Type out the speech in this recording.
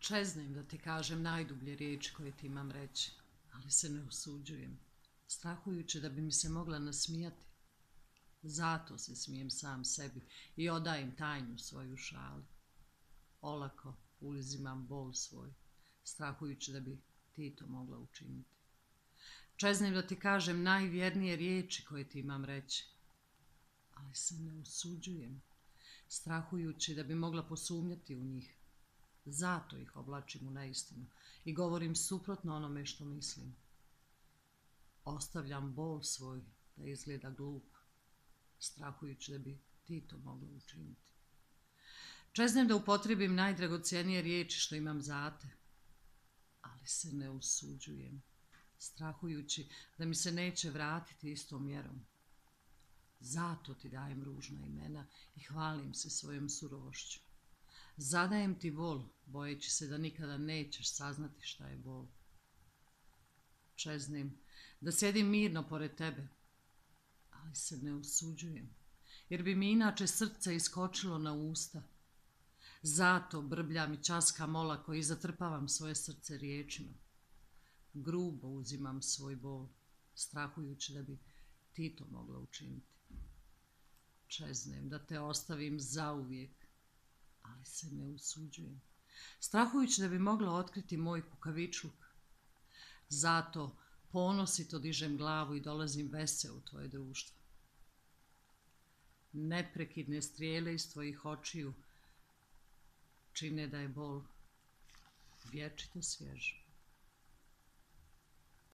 Čeznem da ti kažem najdublje riječi koje ti imam reći, ali se ne usuđujem, strahujući da bi mi se mogla nasmijati. Zato se smijem sam sebi i odajem tajnu svoju šali. Olako ulizimam bol svoj, strahujući da bi ti to mogla učiniti. Čeznem da ti kažem najvjernije riječi koje ti imam reći, ali se ne usuđujem, strahujući da bi mogla posumnjati u njih. Zato ih oblačim u neistinu i govorim suprotno onome što mislim. Ostavljam bol svoj da izgleda glup, strahujući da bi ti to mogla učiniti. Čeznem da upotrijebim najdragocjenije riječi što imam za te, ali se ne usuđujem, strahujući da mi se neće vratiti istom mjerom. Zato ti dajem ružna imena i hvalim se svojom surovošću. Zadajem ti bol, bojeći se da nikada nećeš saznati šta je bol. Čeznim da sjedim mirno pored tebe, ali se ne usuđujem, jer bi mi inače srce iskočilo na usta. Zato brbljam i časkam olako i zatrpavam svoje srce riječima. Grubo uzimam svoj bol, strahujući da bi ti to mogla učiniti. Čeznem da te ostavim zauvijek, ali se ne usuđujem, strahujući da bi mogla otkriti moj kukavičluk. Zato ponosito dižem glavu i dolazim veseo u tvoje društvo. Neprekidne strijele iz tvojih očiju čine da je bol vječito svjež.